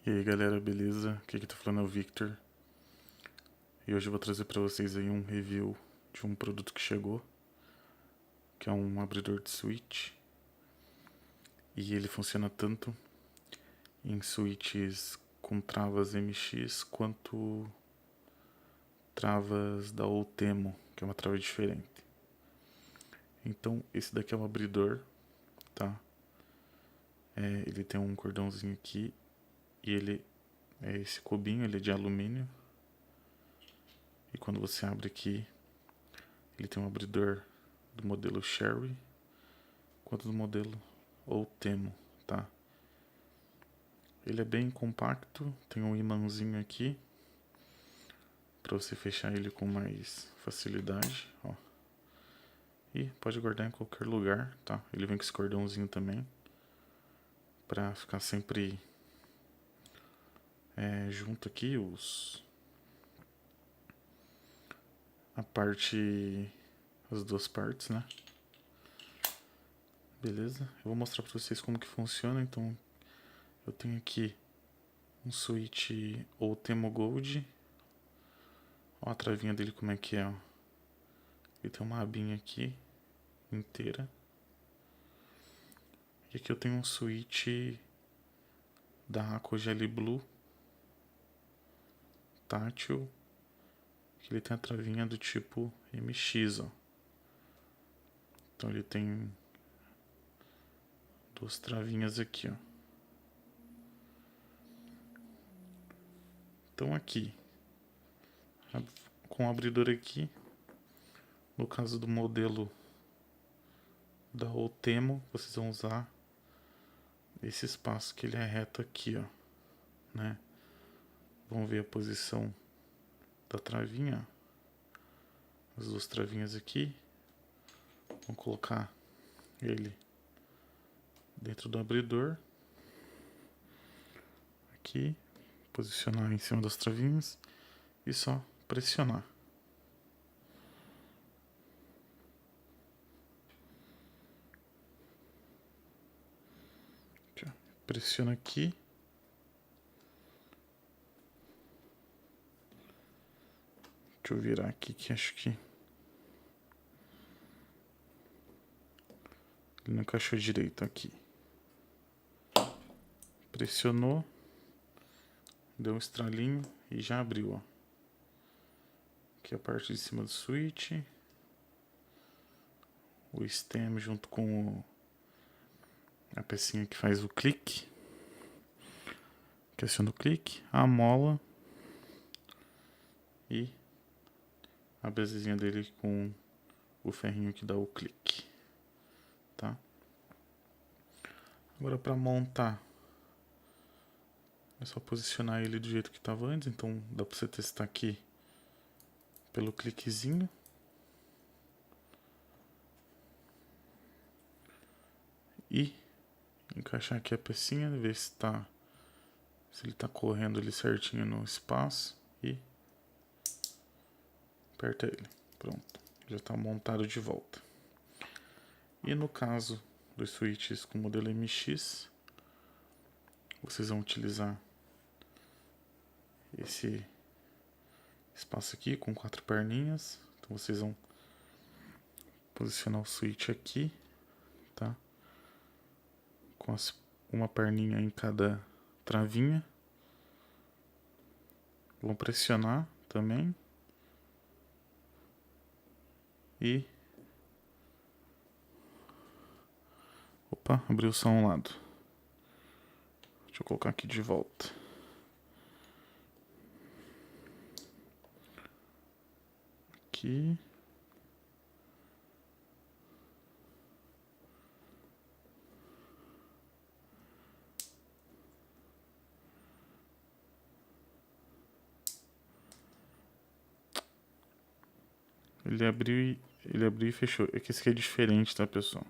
E aí galera, beleza? Aqui que tá falando é o Victor. E hoje eu vou trazer pra vocês aí um review de um produto que chegou, que é um abridor de switch. E ele funciona tanto em switches com travas MX quanto travas da Ultemo, que é uma trava diferente. Então esse daqui é um abridor, tá? Ele tem um cordãozinho aqui e ele é esse cubinho, ele é de alumínio. E quando você abre aqui, ele tem um abridor do modelo Sherry quanto do modelo Ultemo, tá? Ele é bem compacto, tem um imãzinho aqui para você fechar ele com mais facilidade, ó. E pode guardar em qualquer lugar, tá? Ele vem com esse cordãozinho também para ficar sempre junto aqui as duas partes, né? Beleza? Eu vou mostrar para vocês como que funciona. Então eu tenho aqui um switch Ultemo Gold. Ó a travinha dele como é que é, ó. Ele tem uma abinha aqui inteira. E aqui eu tenho um switch da Aqua Jelly Blue tátil, que ele tem a travinha do tipo MX, ó. Então ele tem duas travinhas aqui, ó. Então aqui, com o abridor aqui, no caso do modelo da Ultemo, vocês vão usar esse espaço que ele é reto aqui, ó, né? Vamos ver a posição da travinha, as duas travinhas aqui. Vamos colocar ele dentro do abridor, aqui, posicionar em cima das travinhas e só pressionar. Aqui, ó. Pressiona aqui. Deixa eu virar aqui que acho que ele não encaixou direito aqui. Pressionou, deu um estralinho e já abriu, ó. Aqui a parte de cima do switch, o stem junto com a pecinha que faz o clique, que aciona o clique, a mola e a basezinha dele com o ferrinho que dá o clique, tá? Agora para montar é só posicionar ele do jeito que estava antes, então dá para você testar aqui pelo cliquezinho. E encaixar aqui a pecinha, ver se ele tá correndo ali certinho no espaço e aperta ele. Pronto, já está montado de volta. E no caso dos switches com modelo MX, vocês vão utilizar esse espaço aqui com 4 perninhas. Então vocês vão posicionar o switch aqui, tá? Com uma perninha em cada travinha. Vão pressionar também. E... Opa, abriu só um lado. Deixa eu colocar aqui de volta. Aqui. Ele abriu e fechou. É que esse aqui é diferente, tá, pessoal?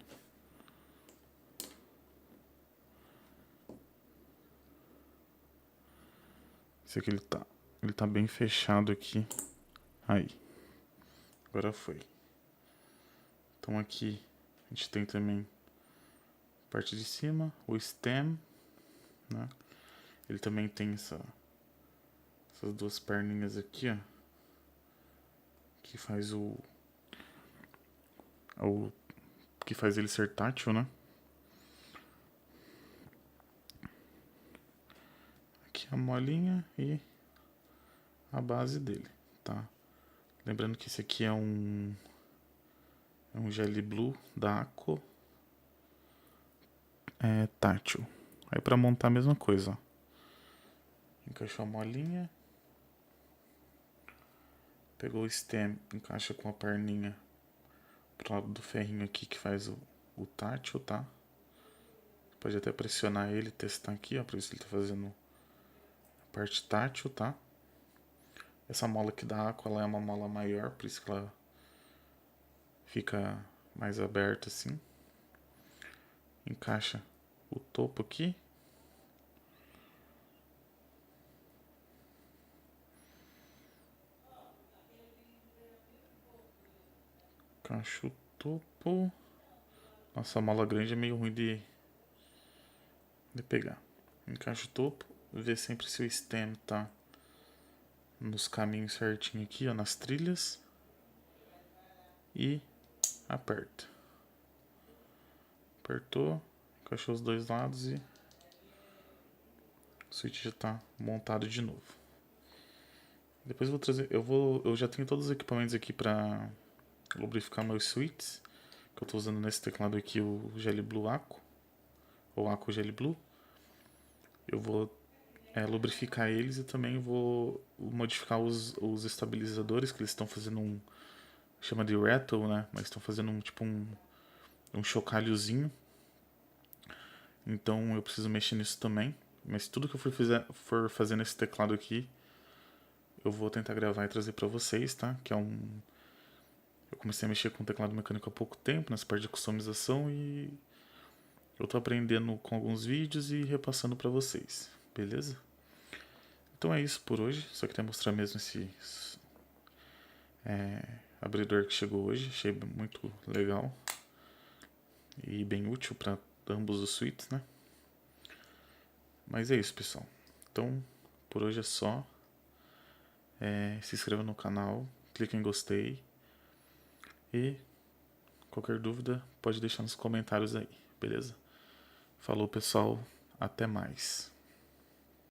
Esse aqui ele tá bem fechado aqui. Aí. Agora foi. Então aqui a gente tem também a parte de cima, o stem, né? Ele também tem essas duas perninhas aqui, ó, que faz que faz ele ser tátil, né? Aqui a molinha e a base dele, tá? Lembrando que esse aqui é um Jelly Blue da Aqua tátil. Aí pra montar a mesma coisa, ó. Encaixou a molinha. Pegou o stem, encaixa com a perninha pro lado do ferrinho aqui que faz o tátil, tá? Pode até pressionar ele e testar aqui, ó, pra ver se ele tá fazendo a parte tátil, tá? Essa mola aqui da Aqua, ela é uma mola maior, por isso que ela fica mais aberta assim. Encaixa o topo aqui. Encaixa o topo. Nossa, a mola grande é meio ruim de pegar. Encaixa o topo. Vê sempre se o stem tá nos caminhos certinho aqui, ó, nas trilhas. E aperta. Apertou. Encaixou os dois lados e o switch já tá montado de novo. Depois eu vou trazer, eu já tenho todos os equipamentos aqui para lubrificar meus switches, que eu tô usando nesse teclado aqui, o Jelly Blue Aqua, ou Aqua Jelly Blue. Eu vou lubrificar eles e também vou modificar os estabilizadores, que eles estão fazendo chama de rattle, né? Mas estão fazendo um chocalhozinho. Então eu preciso mexer nisso também. Mas tudo que eu for fazer nesse teclado aqui, eu vou tentar gravar e trazer pra vocês, tá? Que eu comecei a mexer com teclado mecânico há pouco tempo, nessa parte de customização, e eu tô aprendendo com alguns vídeos e repassando pra vocês, beleza? Então é isso por hoje, só queria mostrar mesmo esse abridor que chegou hoje, achei muito legal e bem útil para ambos os suítes, né? Mas é isso, pessoal. Então, por hoje é só. Se inscreva no canal, clique em gostei e qualquer dúvida pode deixar nos comentários aí, beleza? Falou, pessoal, até mais.